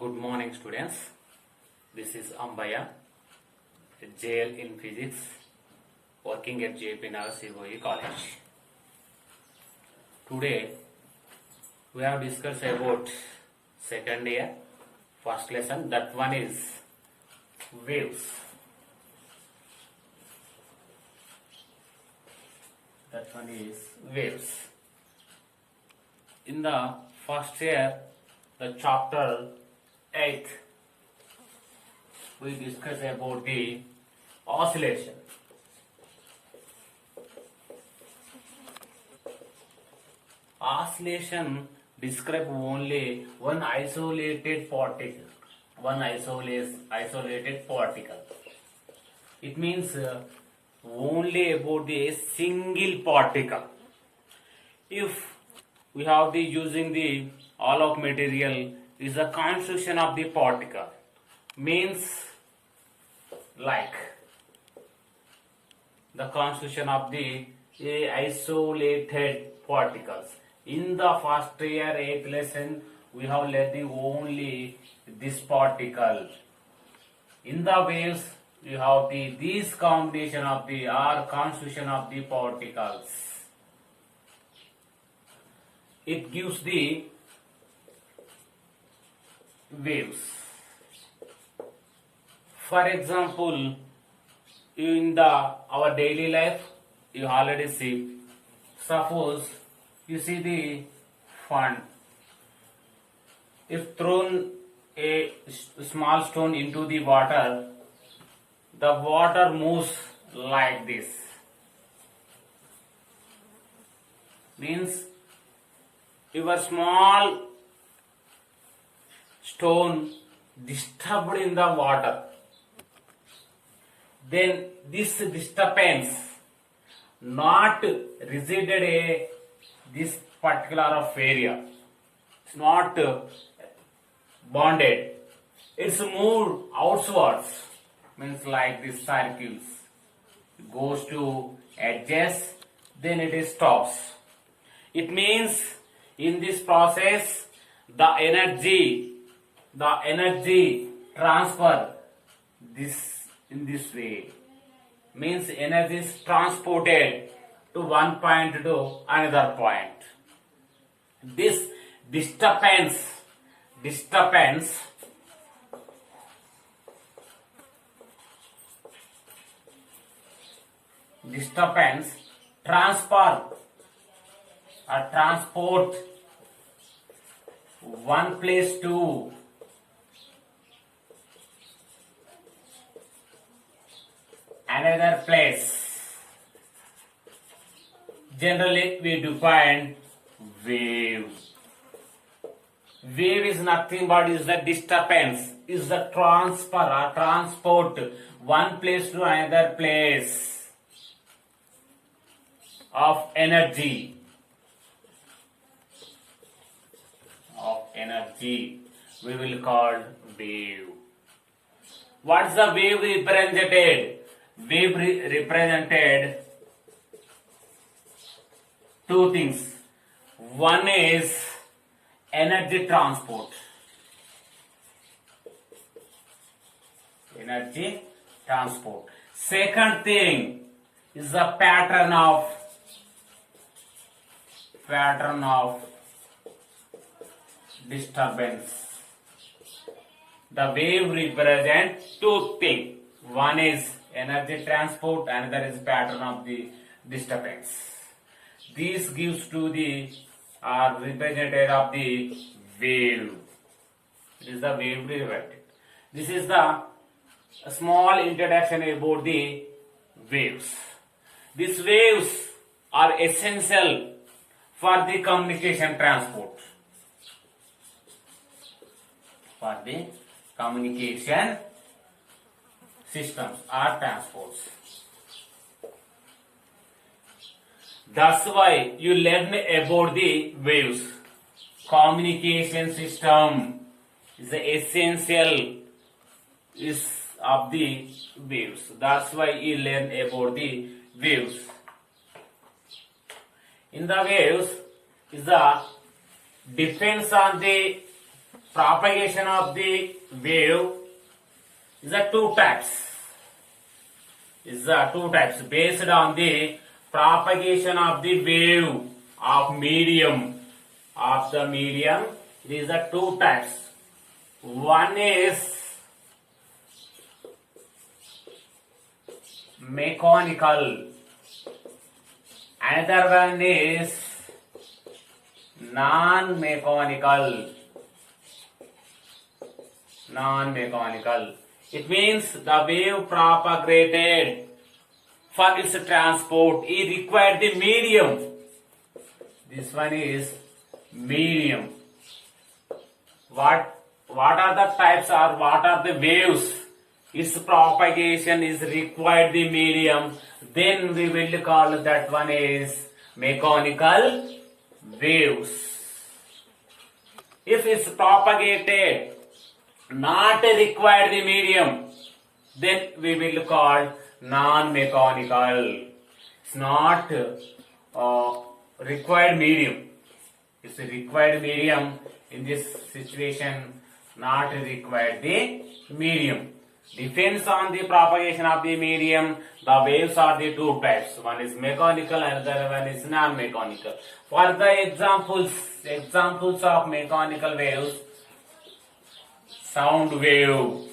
Good morning, students. This is Ambaya, JL in Physics, working at JP Nagar COE College. Today, we have discussed about second year, first lesson. That one is waves. That one is waves. In the first year, the chapter 8, we discuss about the oscillation. Oscillation describe only one isolated particle. Isolated particle. It means only about a single particle. If we have the using the all of material is the constitution of the particle, means like the constitution of the isolated particles. In the first year 8th lesson, we have learned the only this particle. In the waves, you have the this combination of the or constitution of the particles. It gives the waves. For example, in the our daily life, you already see. Suppose you see the fund. If thrown a small stone into the water moves like this. Means your small stone disturbed in the water, then this disturbance not resided a this particular of area. It's not bonded. It's moved outwards. Means like this circles. It goes to edges, then it stops. It means in this process the energy transfer this in this way. Means energy is transported to one point to another point. This disturbance transport one place to another place. Generally, we define wave. Wave is nothing but is the disturbance, is the transfer or transport one place to another place of energy. We will call wave. What's the wave represented? Wave represented two things. One is energy transport. Second thing is the pattern of disturbance. The wave represents two things. One is energy transport, another is pattern of the disturbance. This gives to the representative of the wave. It is the wave represented. This is the small introduction about the waves. These waves are essential for the communication transport. For the communication systems or transports. That's why you learn about the waves. Communication system is the essential of the waves. That's why you learn about the waves. In the waves is the depends on the propagation of the wave is a two types. Is a two types based on the propagation of the wave of medium of the medium. These are two types. One is mechanical, another one is non-mechanical. Non-mechanical. It means the wave propagated for its transport, it required the medium. This one is medium. What are the types or what are the waves? Its propagation is required the medium. Then we will call that one is mechanical waves. If it's propagated not required the medium, then we will call non-mechanical. It's not required medium. It's a required medium. In this situation, not required the medium. Depends on the propagation of the medium. The waves are the two types. One is mechanical, another one is non-mechanical. For the examples of mechanical waves: sound wave,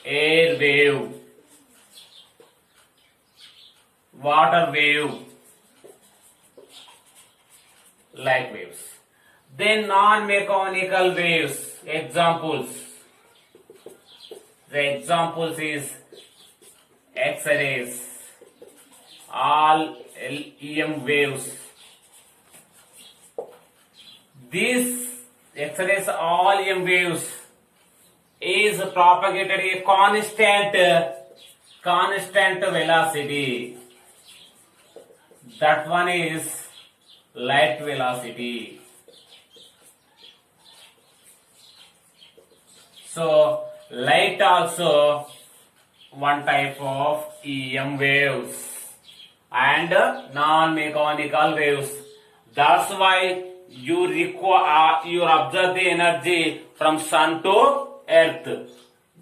air wave, water wave, light waves. Then non-mechanical waves, examples. The examples is X-rays, all EM waves. These X-rays, all EM waves is propagated a constant velocity. That one is light velocity. So light also one type of EM waves and non-mechanical waves. That's why you observe the energy from sun to earth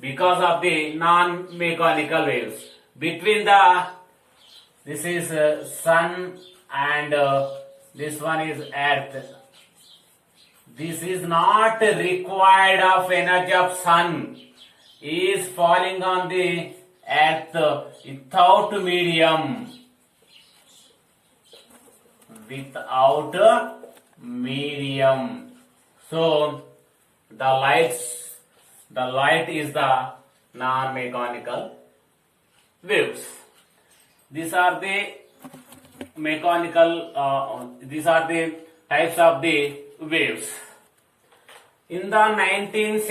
because of the non-mechanical waves. Between this is sun and this one is earth. This is not required of energy of sun. Is falling on the earth without medium. Without medium. So the light is the non-mechanical waves. These are the mechanical. These are the types of the waves. In the 19th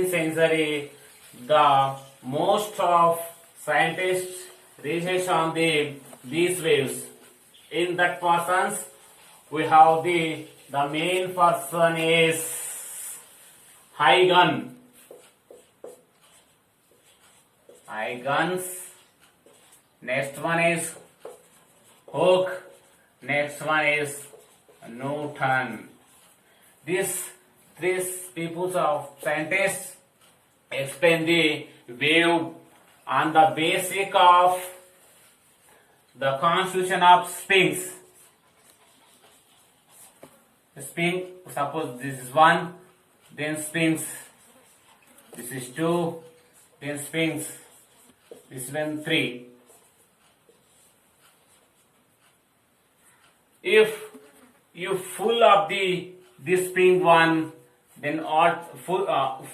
century, the most of scientists research on these waves. In that persons, we have the main person is Huygens. Next one is Hooke. Next one is Newton. These three people of scientists explain the wave on the basic of the constitution of springs. Spring, suppose this is 1, then springs. This is 2, then springs. This one 3. If you full of this spring 1, then all full of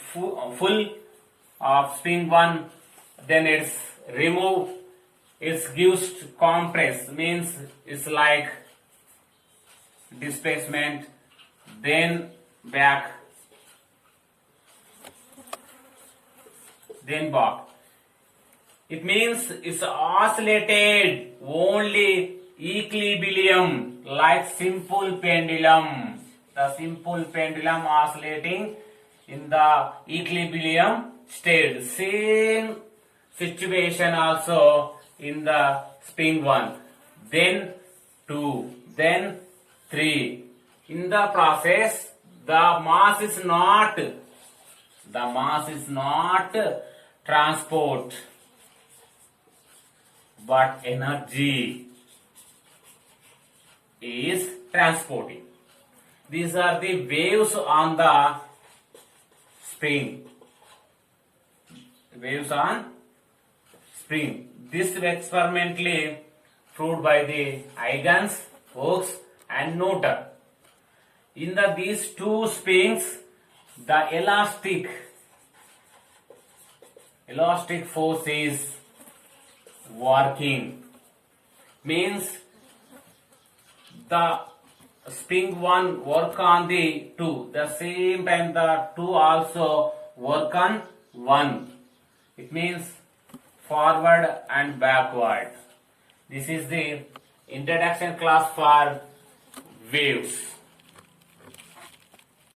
spring 1, then it's remove. It gives compress, means it's like displacement, then back, then back. It means it's oscillated only equilibrium, like simple pendulum. The simple pendulum oscillating in the equilibrium state. Same situation also in the spring 1. Then 2. Then 3. In the process, the mass is not transport, but energy is transporting. These are the waves on the spring. Waves on spring. This experimentally proved by the Huygens, Hooks and Noether. In these two springs, the elastic force is working. Means the spring 1 work on the 2. The same time the 2 also work on 1. It means forward and backward. This is the introduction class for waves.